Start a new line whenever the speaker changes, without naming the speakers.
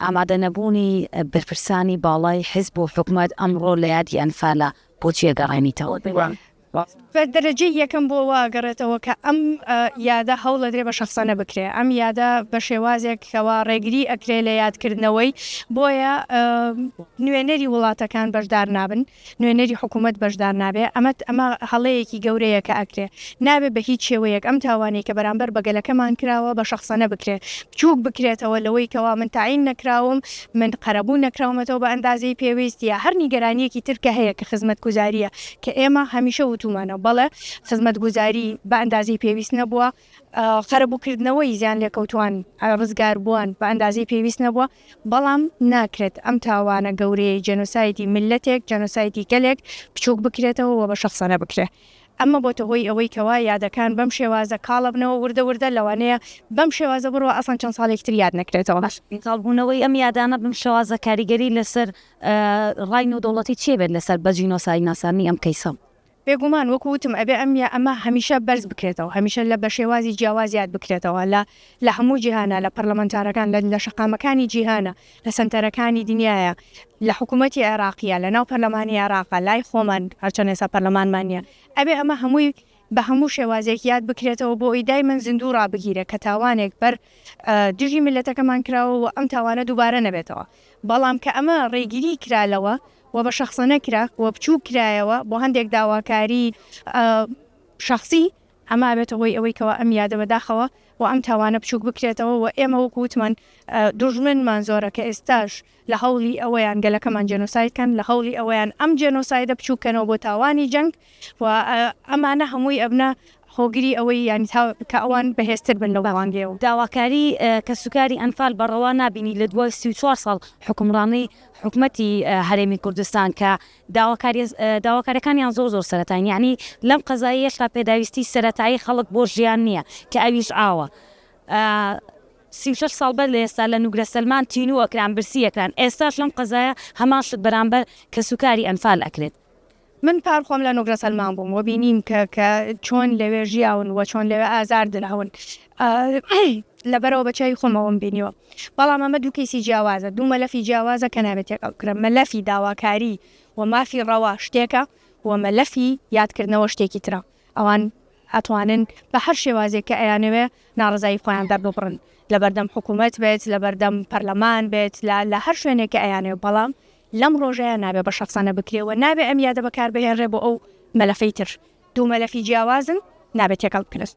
ئامادە نەبوونی بەرپرسانی باڵای حیزب و حکومەت ئەمڕۆ لە یادی ئەنفالە بۆچی گەڕێنیتەوە؟
بەدرەجەی یەکەم بۆ واگەڕێتەوە کە ئەم یادە هەوڵ درێ بە شخصانە بکرێ، ئەم یادە بە شێوازێک کەوا ڕێگری ئەکرێ لە یادکردنەوەی، بۆیە نوێنەری وڵاتەکان بەشدار نابن، نوێنەری حکوومەت بەشدار نابێ. ئەمە هەڵەیەکی گەورەیە کە ئەکرێ، نابێ بە هیچ شێوەیەک ئەم تاوانەی کە بەرامبەر بەگەلەکەمان کراوە بە شخصانە بکرێ، بچووک بکرێتەوە لەوەی کەوا من تعین نەکراوم، من قەرەبوو نەکراومەتەوە بە ئەندازەی پێویستە، هەر نیگەرانیەکی ترکە هەیە کە خزمەتگوزاریە کە ئێمە هەمیشە وتومانە بەڵێ خزمەتگوزاری بە ئەندازەی پێویست نەبووە، خەرەبووکردنەوەی زیان لێکەوتوان ڕزگار بووان بە ئەندازەی پێویست نەبووە، بەڵام ناکرێت ئەم تاوانە گەورەی جەنۆسایدی ملەتێک جەنۆسایدی گەلێک بچووک بکرێتەوە و بە شخصانە بکرێ. ئەمە بۆتە هۆی ئەوەی کەوا یادەکان بەم شێوازە کاڵبنەوە وردە لەوانەیە بەم شێوازە بڕۆ ئەسان چەند ساڵێکتر یاد نەکرێتەوە.
کاڵبوونەوەی ئەم یادانە بم شێوازە کاریگەری لەسەر ڕای نێودەوڵەتی چێ بێت لەسەر بە جینۆساید ناسانی ئەم کەیسە؟
بێگومان وەکوتم ئەبێ ئەمە هەمیشە بەرز بکرێتەوە، هەمیشە لە بە شێوازی جیاوازیات بکرێتەوە لە هەموو جیهانە، لە پەرلەمانتارەکان، لە شەقامەکانی جیهانە، لە سەنتەرەکانی دنیاە، لە حکوومەتی عێراقیە، لە ناو پەرلەمانی عێراقا، لای خۆمان هەرچەند ئێستا پەرلەمانمانە، ئەبێ ئەمە هەمووی بە هەموو شێوازێک یاد بکرێتەوە بۆ ئەوی دایمەن زیندوو ڕابگیرە کە تاوانێک بەر دژی ملەتەکەمان کراوە و ئەم تاوانە دووبارە نەبێتەوە. بەڵام کە ئەمە ڕێگیری کرالەوە و بە شخصانە کرا و بچوو کرایەوە بۆ هەندێک داواکاری شخصی، ئەمە بێتە هۆی ئەوەی کەەوە ئەم یادە بەداخەوە و ئەم تاوانە بچووک بکرێتەوە و ئێمە وەکووتمان دوژمنمان زۆرە کە ئێستاش لە هەوڵی ئەوەیان گەلەکەمان جێنۆسایدکەن، لە هەوڵی ئەوەیان ئەم جێنۆسایدە بچووکەنەوە بۆ تاوانی جەنگ و ئەمانە هەمووی ئەبنە هۆگری ئەوەی یانی کە ئەوان بەهێزتر بن لەو باوانگەیەوە.
داواکاری کە سوکاری ئەنفال بەڕەوا نبینی لە دوای 34 ساڵ حکومڕانی حکوومەتی هەرێمی کوردستان کە داواکاریەکانیان زۆر سەرەتاین، یعنی لەم قەزاییەش تا پێداویستی سەرەتایی خەڵک بۆ ژیان نییە کە ئەویش ئاوە. 36 ساڵ بەر لە ئێستا لە نوگرە سەلمان تینووەکران برسیەکران، ئێستاش لەم قەزایە هەمان شت بەرامبەر کە سوکاری ئەنفال ئەکرێت.
من پارخۆم لە نوگرە سەلمان بووم و بینیم کە چۆن لەوێ ژیاون و چۆن لەوێ ئازار دراون لەبەرەوە بەچای خۆمەوەم بینیوە. بەڵام ئەمە دوو کەیسی جیاوازە، دوو مەلەفی جیاوازە کە نابێت تێکەڵکرا، مەلەفی داواکاری و مافی ڕەوا شتێکە و مەلەفی یادکردنەوە شتێکی ترە. ئەوان ئەتوانن بە هەر شێوازێک کە ئەیانەوێ ناڕزایی خۆیان دەربڕن، لە بەردەم حکوومەت بێت، لە بەردەم پەرلەمان بێت، لە هەر شوێنێک کە ئەیانەوێ، بەڵام لەم ڕۆژەیە نابێ بە شخصانە بکرێەوە، نابێ ئەم یادە بەکار بهێنرێ بۆ ئەو مەلەفەی تر. دوو مەلەفی جیاوازن نابێت تێکەڵ بکرێت.